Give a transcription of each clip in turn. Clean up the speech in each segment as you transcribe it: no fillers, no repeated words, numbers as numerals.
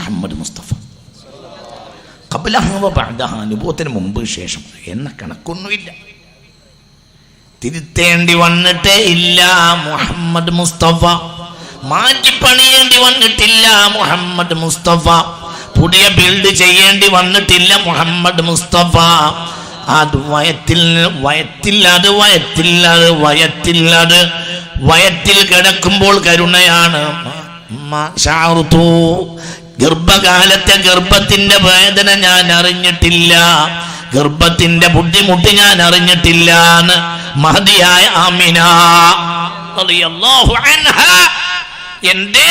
മുഹമ്മദ് മുസ്തഫ. ഖബ്ലഹ വ ബഅദഹ, നുബുവത്തിന് മുമ്പ് ശേഷം എന്ന കണക്കൊന്നുമില്ല. തിരുത്തേണ്ടി വന്നിട്ടേ ഇല്ല മുഹമ്മദ് മുസ്തഫ. മാറ്റി പണിയേണ്ടി വന്നിട്ടില്ല മുഹമ്മദ് മുസ്തഫ. പുതിയ ബിൽഡ് ചെയ്യേണ്ടി വന്നിട്ടില്ല മുഹമ്മദ് മുസ്തഫ. അത് വയറ്റിൽ കിടക്കുമ്പോൾ കരുണയാണ്. ഗർഭകാലത്തെ ഗർഭത്തിന്റെ വേദന ഞാൻ അറിഞ്ഞിട്ടില്ല, ഗർഭത്തിന്റെ ബുദ്ധിമുട്ട് ഞാൻ അറിഞ്ഞിട്ടില്ല എന്ന് മഹദിയായ ആമിന റളിയല്ലാഹു അൻഹ. എന്തേ?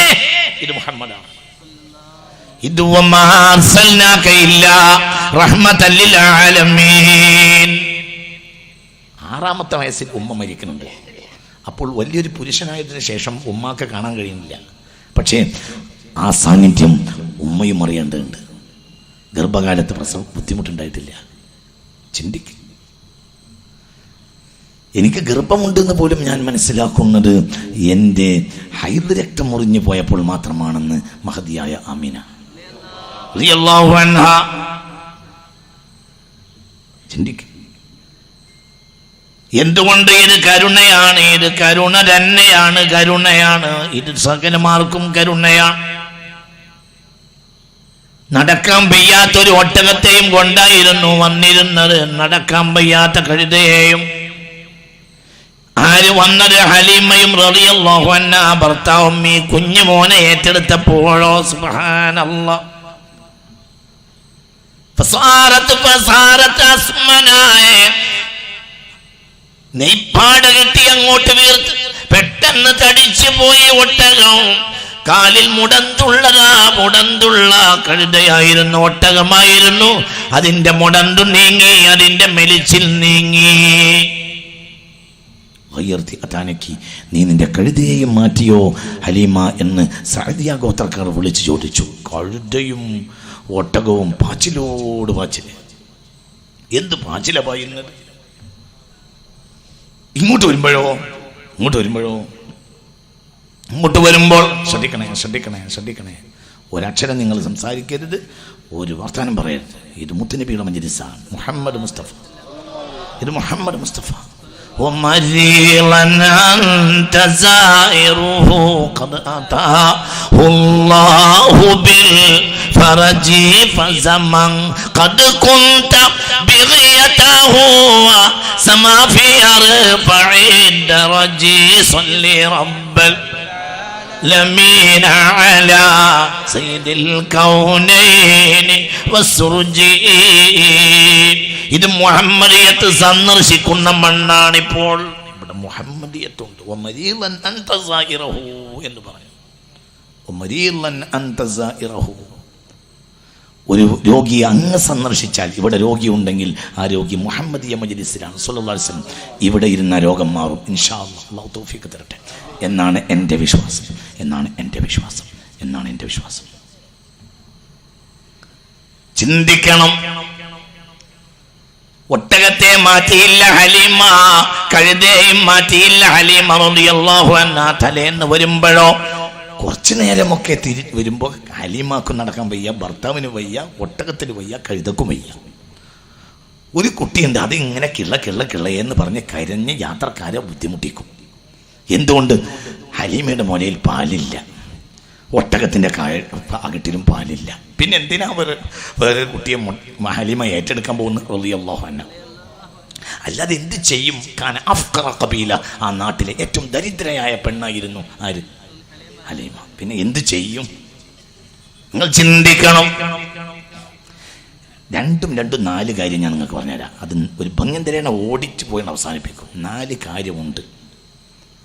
ഇത് മുഹമ്മദാണ്. ഇത് വമാ അർസൽനാക ഇല്ലാ റഹ്മതൻ ലിൽ ആലമീൻ. 6ാമത്തെ വയസ്സിൽ ഉമ്മ മരിക്കുന്നുണ്ട്. അപ്പോൾ വലിയൊരു പുരുഷനായതിനു ശേഷം ഉമ്മാക്ക് കാണാൻ കഴിയുന്നില്ല. പക്ഷേ ആ സാന്നിധ്യം ഉമ്മയും അറിയേണ്ടതുണ്ട്. ഗർഭകാലത്ത് പ്രസവം ബുദ്ധിമുട്ടുണ്ടായിട്ടില്ല. ചിന്തിക്കും. എനിക്ക് ഗർഭമുണ്ടെന്ന് പോലും ഞാൻ മനസ്സിലാക്കുന്നത് എൻ്റെ ഹൈദ് രക്തം മുറിഞ്ഞു പോയപ്പോൾ മാത്രമാണെന്ന് മഹദിയായ ആമിന റളിയല്ലാഹു അൻഹ. ചിന്തിക്കും. എന്തുകൊണ്ട്? ഇത് കരുണയാണ്, ഇത് കരുണ തന്നെയാണ്, കരുണയാണ്. ഇത് സകലമാർക്കും കരുണയാണ്. നടക്കാൻ വയ്യാത്തൊരു ഒട്ടകത്തെയും കൊണ്ടായിരുന്നു വന്നിരുന്നത്, നടക്കാൻ വയ്യാത്ത കഴുതയെയും. ആര് വന്നത്? ഹലീമയും റളിയല്ലാഹു അൻഹ ഭർത്താവും ഈ കുഞ്ഞു മോനെ ഏറ്റെടുത്തപ്പോഴോ സുബ്ഹാനല്ലാഹ് ഫസാറത്ത് അസ്മനായ നെയ്പ്പാട് കിട്ടി അങ്ങോട്ട് വീർത്ത് പെട്ടെന്ന് തടിച്ചു പോയി ഒട്ടകം. കാലിൽ മുടന്തുള്ള കഴുതയായിരുന്നു, ഒട്ടകമായിരുന്നു. അതിന്റെ മുടന്തു നീങ്ങി, അതിന്റെ മെലിച്ചിൽ നീങ്ങി. അതാനക്കി, നീ നിന്റെ കഴുതയെയും മാറ്റിയോ ഹലീമ എന്ന് സഅദിയ ഗോത്രക്കാർ വിളിച്ചു ചോദിച്ചു. കഴുതയും ഒട്ടകവും പാച്ചിലോട് പാച്ചില്. എന്ത് പാച്ചില പായുന്നത്? ഇങ്ങോട്ട് വരുമ്പോൾ ശ്രദ്ധിക്കണേ. ഒരക്ഷരം നിങ്ങൾ സംസാരിക്കരുത്, ഒരു വർത്താനം പറയരുത്. ഇത് മുത്തുനബിയുടെ മജ്‌ലിസാണ്. മുഹമ്മദ് മുസ്തഫ. ഇത് മുഹമ്മദ് മുസ്തഫ. ومريضا أنت زائره قد أتاه الله بالفرج فزمن قد كنت بغيته وسما في أرفع الدرج صل رب العالمين على سيد الكونين والسرجين. ഇത് മുഹമ്മദിയത്ത് സന്ദർശിക്കുന്ന മണ്ണാണിപ്പോൾ. ഇവിടെ മുഹമ്മദിയത്തുണ്ട്. എന്ന് പറയും. ഒരു രോഗിയെ അങ്ങ് സന്ദർശിച്ചാൽ, ഇവിടെ രോഗി ഉണ്ടെങ്കിൽ ആ രോഗി മുഹമ്മദിയ മജ്‌ലിസിലാണ് സ്വല്ലല്ലാഹു അലൈഹി വസല്ലം. ഇവിടെ ഇരുന്ന രോഗം മാറും ഇൻഷാ അല്ലാഹ്. അല്ലാഹു തൗഫീഖ് തരട്ടെ എന്നാണ് എൻ്റെ വിശ്വാസം. ചിന്തിക്കണം. ഒട്ടകത്തെ മാറ്റിയില്ല ഹലീമ, കഴുതയെയും മാറ്റിയില്ല ഹലീമ റളിയല്ലാഹു അൻഹ. തലേന്ന് വരുമ്പോഴോ കുറച്ചു നേരമൊക്കെ വരുമ്പോൾ ഹലീമാക്കും നടക്കാൻ വയ്യ, ഭർത്താവിന് വയ്യ, ഒട്ടകത്തിന് വയ്യ, കഴുതക്കും വയ്യ. ഒരു കുട്ടിയുണ്ട്, അത് ഇങ്ങനെ കിള്ള എന്ന് പറഞ്ഞ് കരഞ്ഞ് യാത്രക്കാരെ ബുദ്ധിമുട്ടിക്കും. എന്തുകൊണ്ട്? ഹലീമയുടെ മുലയിൽ പാലില്ല, ഒട്ടകത്തിൻ്റെ അകട്ടിലും പാലില്ല. പിന്നെ എന്തിനാ വേറെ കുട്ടിയെ ഹലീമ ഏറ്റെടുക്കാൻ പോകുന്നത് റളിയല്ലാഹു അൻഹ? അല്ലാതെ എന്ത് ചെയ്യും? കാന അഫ്ഖറ ഖബീല, ആ നാട്ടിലെ ഏറ്റവും ദരിദ്രയായ പെണ്ണായിരുന്നു ആര്? ഹലീമ. പിന്നെ എന്ത് ചെയ്യും? നിങ്ങൾ ചിന്തിക്കണം. രണ്ടും 4 കാര്യം ഞാൻ നിങ്ങൾക്ക് പറഞ്ഞുതരാം. അത് ഒരു ഭംഗിന്തരേണ ഓടിച്ചു പോയി അവസാനിപ്പിക്കും. 4 കാര്യമുണ്ട്,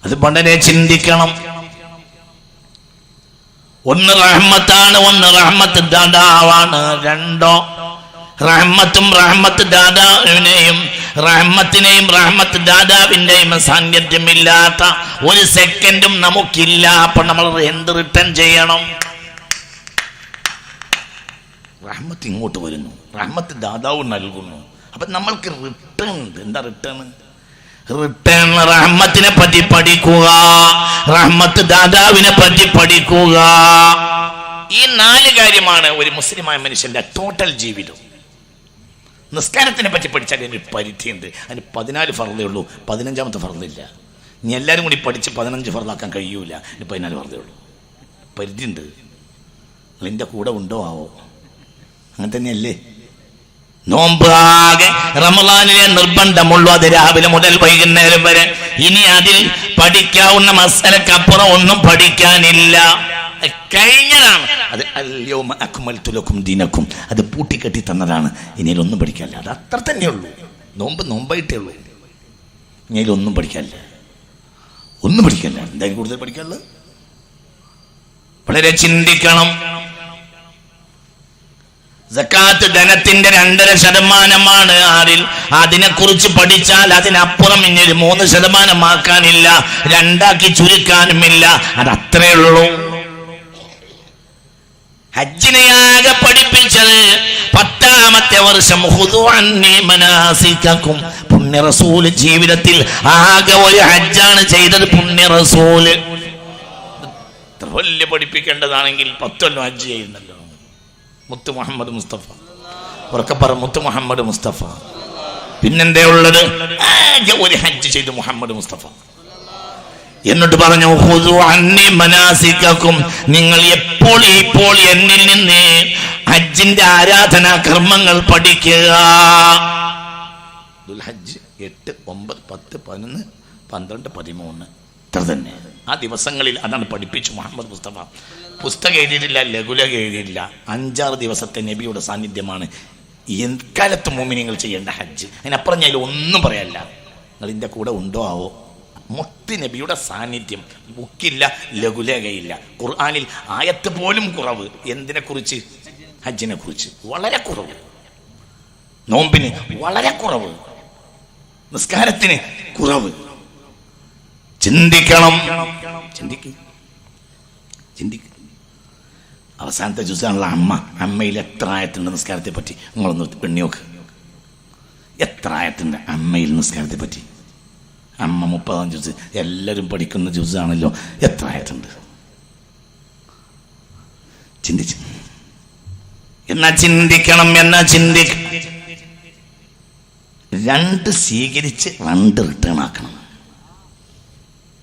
അത് വളരെ ചിന്തിക്കണം. ഒന്ന് റഹ്മത്താണ്, ഒന്ന് റഹ്മത്ത് ദാതാവാണ്. 2 റഹ്മത്തും റഹ്മത്ത് ദാതാവിനെയും റഹ്മത്ത് ദാതാവിന്റെയും സാന്നിധ്യമില്ലാത്ത ഒരു സെക്കൻഡും നമുക്കില്ല. അപ്പൊ നമ്മൾ എന്ത് റിട്ടേൺ ചെയ്യണം? റഹ്മത്ത് ഇങ്ങോട്ട് വരുന്നു, റഹ്മത്ത് ദാതാവ് നൽകുന്നു. അപ്പൊ നമ്മൾക്ക് റിട്ടേൺ ഉണ്ട്. എന്താ റിട്ടേൺ? റഹ്മത്തിനെ പറ്റി പഠിക്കുക, റഹ്മത്ത് ദാതാവിനെ പറ്റി പഠിക്കുക. ഈ 4 കാര്യമാണ് ഒരു മുസ്ലിമായ മനുഷ്യന്റെ ടോട്ടൽ ജീവിതം. നിസ്കാരത്തിനെ പറ്റി പഠിച്ചാൽ അതിന് പരിധിയുണ്ട്. അതിന് 14 ഫർദേ ഉള്ളൂ, 15ാമത്തെ ഫർദില്ല. ഇനി എല്ലാവരും കൂടി പഠിച്ച് 15 ഫർദാക്കാൻ കഴിയൂല. ഇനി 14 ഫർദേ ഉള്ളൂ. പരിധിയുണ്ട്. നിന്റെ കൂടെ ഉണ്ടോ ആവോ? അങ്ങനെ തന്നെയല്ലേ? നോമ്പ് ആകെ റമളാനിലെ നിർബന്ധമുള്ളൂ. അത് രാവിലെ മുതൽ വൈകുന്നേരം വരെ. ഇനി അതിൽ പഠിക്കാവുന്ന മസലക്കപ്പുറം ഒന്നും പഠിക്കാനില്ല. കഴിഞ്ഞതാണ് അത്. അൽയൗമ അക്മൽതു ലക്കും ദീനക്കും, അത് പൂട്ടിക്കെട്ടി തന്നതാണ്. ഇനിയിലൊന്നും പഠിക്കാനില്ല. അത് അത്ര തന്നെയുള്ളൂ. നോമ്പായിട്ടേ ഉള്ളൂ. ഇനിയിലൊന്നും പഠിക്കാനില്ല, ഒന്നും പഠിക്കാനില്ല. എന്തായാലും കൂടുതൽ പഠിക്കാനുള്ളത് വളരെ ചിന്തിക്കണം. സക്കാത്ത് ധനത്തിന്റെ 2.5% അതിൽ അതിനെക്കുറിച്ച് പഠിച്ചാൽ അതിനപ്പുറം ഇനി 3% ആക്കാനില്ല, 2 ചുരുക്കാനുമില്ല. അത് അത്രേ ഉള്ളൂ. ഹജ്ജിനെയാകെ പഠിപ്പിച്ചത് 10ാമത്തെ വർഷം ഖുദൂ അന്നീ മനാസികക്കും. പുണ്യ റസൂൽ ജീവിതത്തിൽ ആകെ ഒരു ഹജ്ജാണ് ചെയ്തത്. പുണ്യ റസൂൽ ഇത്ര വലിയ പഠിപ്പിക്കേണ്ടതാണെങ്കിൽ 10 കൊല്ലം ഹജ്ജ് ചെയ്യുന്നല്ലോ. മുത്ത് മുഹമ്മദ് മുസ്തഫ, ഉറക്കപ്പറ മുത്ത് മുഹമ്മദ് മുസ്തഫ. പിന്നെന്തേ ഉള്ളത്? ഒരു ഹജ്ജ് ചെയ്തു മുഹമ്മദ് മുസ്തഫ. എന്നിട്ട് പറഞ്ഞു ഖുദൂ അന്നീ മനാസികക്കും, നിങ്ങൾ ഇപ്പോൾ എന്നിൽ നിന്ന് ഹജ്ജിന്റെ ആരാധനാ കർമ്മങ്ങൾ പഠിക്കുക. ദുൽഹജ്ജ് 8, 9, 10, 11, 12, 13 ഇത്ര തന്നെ. ആ ദിവസങ്ങളിൽ അതാണ് പഠിപ്പിച്ചു മുഹമ്മദ് മുസ്തഫ. പുസ്തകം എഴുതിയിട്ടില്ല, ലഘുലേഖ എഴുതിയിട്ടില്ല. 5-6 ദിവസത്തെ നബിയുടെ സാന്നിധ്യമാണ് എക്കാലത്ത് മുഅ്മിനീങ്ങൾ ചെയ്യേണ്ട ഹജ്ജ്. അതിനപ്പുറം ഞാൻ ഒന്നും പറയാനില്ല. നിങ്ങൾ ഇതിൻ്റെ കൂടെ ഉണ്ടോ ആവോ? മുത്ത് നബിയുടെ സാന്നിധ്യം. ബുക്കില്ല, ലഘുലേഖയില്ല. ഖുർആനിൽ ആയത്ത് പോലും കുറവ്. എന്തിനെ കുറിച്ച്? ഹജ്ജിനെ കുറിച്ച് വളരെ കുറവ്. നോമ്പിന് വളരെ കുറവ്. നിസ്കാരത്തിന് കുറവ്. ചിന്തിക്കണം. ചിന്തിക്ക്. അവസാനത്തെ ജുസാണുള്ള അമ്മയിൽ എത്ര ആയത്തുണ്ട് നിസ്കാരത്തെ പറ്റി? നിങ്ങളൊന്ന് എണ്ണി നോക്ക്. എത്ര ആയത്തുണ്ട് അമ്മയിൽ നിസ്കാരത്തെ പറ്റി? അമ്മ 30 ജുസ് എല്ലാവരും പഠിക്കുന്ന ജുസാണല്ലോ. എത്ര ആയത്തുണ്ട്? ചിന്തിച്ച്. ചിന്തിക്കണം. 2 സ്വീകരിച്ച് 2 റിട്ടേൺ ആക്കണം.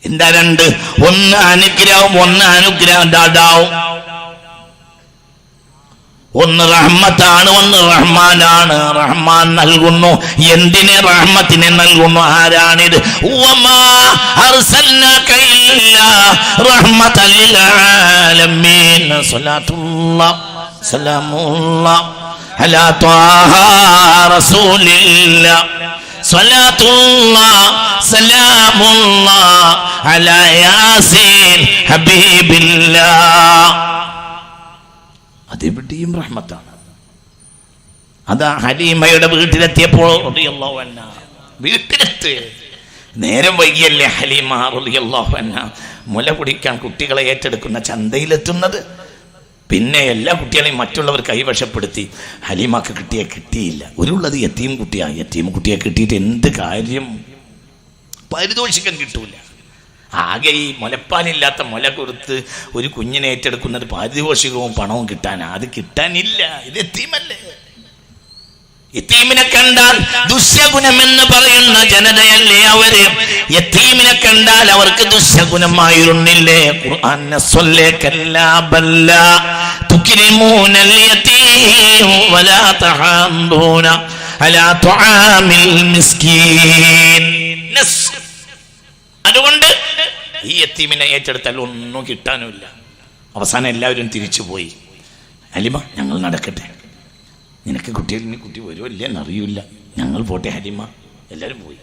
എന്താ 2? ഒന്ന് അനുഗ്രഹം, ഒന്ന് അനുഗ്രഹം. ഒന്ന് റഹ്മത്താണ്, ഒന്ന് റഹ്മാനാണ്. റഹ്മാൻ നൽകുന്നു. എന്തിനെ? റഹ്മത്തിനെ നൽകുന്നു. ആരാണിത്? വമാ അർസൽനാക ഇല്ലാ റഹ്മതൽ ലിൽ ആലമീൻ. സ്വലാത്തുല്ലാഹ് സലാമുല്ലാഹ് അലാ ത്വാഹ റസൂലില്ലാഹ്. സ്വലാത്തുല്ലാഹ് സലാമുല്ലാഹ് അലാ യാസീൻ ഹബീബില്ലാഹ്. അതെവിടെയും റഹ്മത്താണ്. അതാ ഹലീമയുടെ വീട്ടിലെത്തിയപ്പോൾ വീട്ടിലെത്ത് നേരം വൈകിയല്ലേ ഹലീമ റളിയല്ലാഹു അൻഹ മുല കുടിക്കാൻ കുട്ടികളെ ഏറ്റെടുക്കുന്ന ചന്തയിലെത്തുന്നത്. പിന്നെ എല്ലാ കുട്ടികളെയും മറ്റുള്ളവർ കൈവശപ്പെടുത്തി. ഹലീമക്ക് കിട്ടിയില്ല. ഒരുള്ളത് യത്തീം കുട്ടിയാണ്. യത്തീം കുട്ടിയെ കിട്ടിയിട്ട് എന്ത് കാര്യം? പാരിതോഷികം കിട്ടൂല. ആകെ ഈ മുലപ്പാലില്ലാത്ത മുല കൊടുത്ത് ഒരു കുഞ്ഞിനെ ഏറ്റെടുക്കുന്നത് പാരിതോഷികവും പണവും കിട്ടാനാ. അത് കിട്ടാനില്ല. ഇത് യത്തീമല്ലേ? യത്തീമിനെ കണ്ടാൽ ദുശ്ശഗുണമെന്ന് പറയുന്ന ജനതയല്ലേ അവര്. യത്തീമിനെ കണ്ടാൽ അവർക്ക് ദുശ്ശഗുണമായിരുന്നില്ലേ? ഖുർആനെ സ്വല്ലക്കല്ലാ ബല്ല തുക്രിമൂനൽ യതീം വലാ തഹാദൂന അലാ തുആമിൽ മിസ്കീൻ. അതുകൊണ്ട് ഈ യത്തീമിനെ ഏറ്റെടുത്താൽ ഒന്നും കിട്ടാനുമില്ല. അവസാനം എല്ലാവരും തിരിച്ചുപോയി. ഹലീമ, ഞങ്ങൾ നടക്കട്ടെ. നിനക്ക് കുട്ടി വരുമോ ഇല്ല എന്നറിയില്ല. ഞങ്ങൾ പോട്ടെ ഹലീമ. എല്ലാവരും പോയി.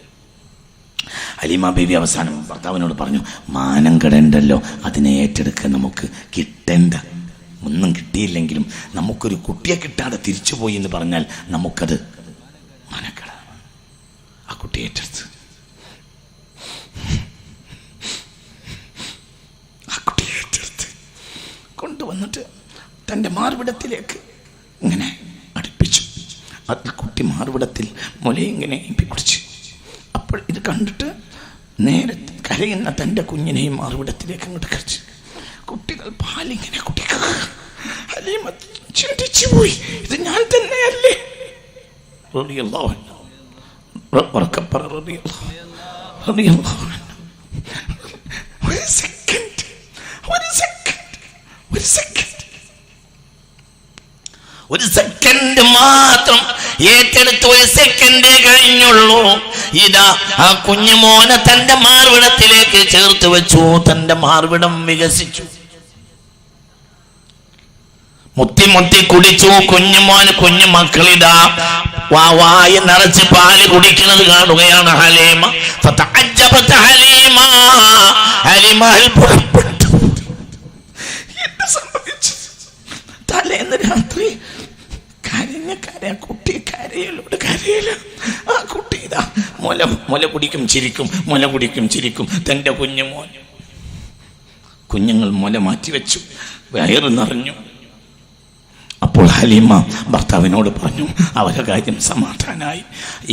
ഹലീമ ബേബി അവസാനം ഭർത്താവിനോട് പറഞ്ഞു, മാനം കെടണ്ടല്ലോ, അതിനെ ഏറ്റെടുക്കാൻ നമുക്ക് കിട്ടേണ്ട. ഒന്നും കിട്ടിയില്ലെങ്കിലും നമുക്കൊരു കുട്ടിയെ കിട്ടാതെ തിരിച്ചുപോയി എന്ന് പറഞ്ഞാൽ നമുക്കത് മാനക്കേട. ആ കുട്ടിയെ ഏറ്റെടുത്ത് കൊണ്ടുവന്നിട്ട് തൻ്റെ മാർവിടത്തിലേക്ക് ഇങ്ങനെ അടുപ്പിച്ചു. അതിൽ കുട്ടി മാർവിടത്തിൽ മുലയിങ്ങനെ കുടിച്ചു. അപ്പോൾ ഇത് കണ്ടിട്ട് നേരെ കരയുന്ന തൻ്റെ കുഞ്ഞിനെയും മാർവിടത്തിലേക്ക് അങ്ങോട്ട് കഴിച്ചു. കുട്ടികൾ പാലിങ്ങനെ കുടിക്കുക. ഹലീമ ചിന്തിച്ചുപോയി, ഇത് ഞാൻ തന്നെയല്ലേ? ഒരു സെക്കൻഡ് മാത്രം ഏറ്റെടുത്ത്, ഒരു സെക്കൻഡേ കഴിഞ്ഞുള്ളൂ. ഇതാ ആ കുഞ്ഞുമോനെ തന്റെ മാർവിടത്തിലേക്ക് ചേർത്ത് വെച്ചു. തന്റെ മാർവിടം വികസിച്ചു, മുത്തി മുത്തി കുടിച്ചു. കുഞ്ഞുമോന്, കുഞ്ഞു മക്കളിതാ വായ നിറച്ച് പാല് കുടിക്കുന്നത് കാണുകയാണ് ഹലീമ. ഹലീമ പുറപ്പെട്ടു. എന്ത് സംഭവിച്ചു? തലേന്ന് രാത്രി കുട്ടി കരയിലോട് കരയില്ല. ആ കുട്ടി ഇതാ മുല കുടിക്കും ചിരിക്കും, മുല കുടിക്കും ചിരിക്കും. തൻ്റെ കുഞ്ഞുമോൻ, കുഞ്ഞുങ്ങൾ മുല മാറ്റി വെച്ചു, വയറ് നിറഞ്ഞു. അപ്പോൾ ഹലീമ ഭർത്താവിനോട് പറഞ്ഞു, അവരുടെ കാര്യം സമാധാനമായി.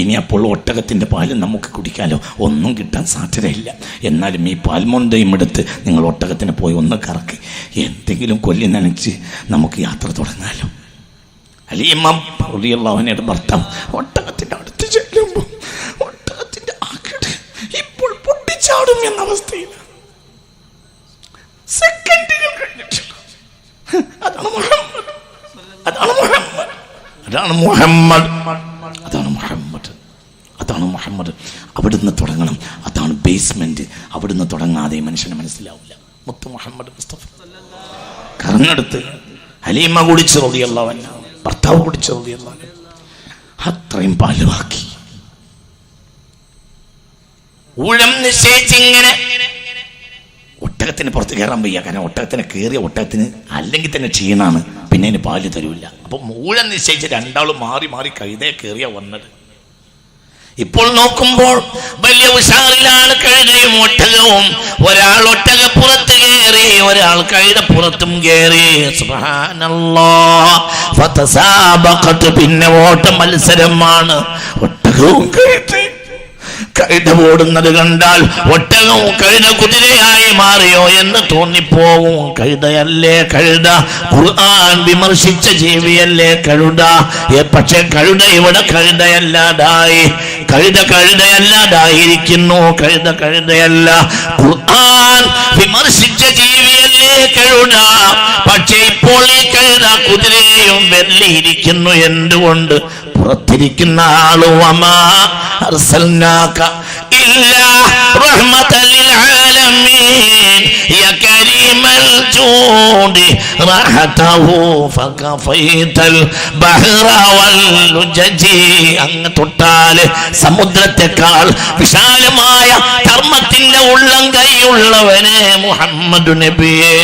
ഇനി അപ്പോൾ ഒട്ടകത്തിൻ്റെ പാല് നമുക്ക് കുടിക്കാലോ, ഒന്നും കിട്ടാൻ സാധ്യതയില്ല. എന്നാലും ഈ പാൽമൊന്തയും എടുത്ത് നിങ്ങൾ ഒട്ടകത്തിന് പോയി ഒന്ന് കറക്കി എന്തെങ്കിലും കൊല്ലി നനച്ച് നമുക്ക് യാത്ര തുടങ്ങാലോ. ഹലീമ റളിയല്ലാഹുവിന്റെ ഭർത്താവ് ഒട്ടകത്തിൻ്റെ അടുത്ത് ചെല്ലുമ്പോൾ ഒട്ടകത്തിൻ്റെ ആകട് ഇപ്പോൾ പൊട്ടിച്ചാടും എന്ന അവസ്ഥയിൽ സെക്കൻഡുകൾ കഴിഞ്ഞിട്ടില്ല. അതാണ് മുഹമ്മദ്, അതാണ് മുഹമ്മദ്, അതാണ് മുഹമ്മദ്, അതാണ് മുഹമ്മദ്, അതാണ് മുഹമ്മദ്. അവിടുന്ന് തുടങ്ങണം, അതാണ് ബേസ്മെന്റ്. അവിടുന്ന് തുടങ്ങാതെ മനുഷ്യനെ മനസ്സിലാവില്ല. മുത്തു മുഹമ്മദ് മുസ്തഫ കറന്നെടുത്ത് ഹലീമ കുടിച്ച് റളിയല്ലാഹു അൻഹ, ഭർത്താവ് കുടിച്ച് റളിയല്ലാഹു അൻഹു, അത്രയും പാല് ബാക്കി. ഊഴം നിശ്ചയിച്ചിങ്ങനെ ഒട്ടകത്തിന് പുറത്ത് കയറാൻ വയ്യ. കാരണം ഒട്ടകത്തിന് കയറിയ ഒട്ടകത്തിന് അല്ലെങ്കിൽ തന്നെ ക്ഷീണാണ്, പിന്നെ അതിന് പാല് തരൂല്ല. അപ്പം ഊഴം നിശ്ചയിച്ച് രണ്ടാളും മാറി മാറി കഴുതയെ കയറിയ വന്നത്. ഇപ്പോൾ നോക്കുമ്പോൾ വലിയ ഉഷാറിലാണ് കഴുതയും ഒട്ടകവും. ഒരാൾ ഒട്ടകപ്പുറത്ത് കയറി, ഒരാൾ കഴുതപ്പുറത്തും കയറി. സുബ്ഹാനല്ലാഹ്. ഫതസാബഖത്, പിന്നെ ഓട്ട മത്സരമാണ്. ഒട്ടകവും കഴുതയും. കഴുത ഓടുന്നത് കണ്ടാൽ ഒട്ടകവും കഴുത കുതിരയായി മാറിയോ എന്ന് തോന്നിപ്പോവും. കഴുതയല്ലേ കഴുത, ഖുർആൻ വിമർശിച്ച ജീവിയല്ലേ കഴുത. പക്ഷെ കഴുത ഇവിടെ കഴുതയല്ലാതായി, കഴുത കഴുതയല്ലാതായിരിക്കുന്നു. കഴുത കഴുതയല്ല, ഖുർആൻ വിമർശിച്ച ജീവിയല്ലേ കഴുത. പക്ഷെ ഇപ്പോൾ ഈ കഴുത കുതിരയെയും വെല്ലിയിരിക്കുന്നു. എന്തുകൊണ്ട്? പുറത്തിരിക്കുന്ന ആളും വമാ അർസൽനാക ഇല്ലാ റഹ്മതൻ ലിൽ ആലമീൻ യാ കരീമൽ ജൂദി റഹതഹു ഫകഫൈതൽ ബഹ്റ വൽ ലുജജി. അങ്ങ് തൊട്ടാൽ സമുദ്രത്തെക്കാൾ വിശാലമായ ധർമ്മത്തിന്റെ ഉള്ളം കൈയുള്ളവനെ മുഹമ്മദ് നബിയെ.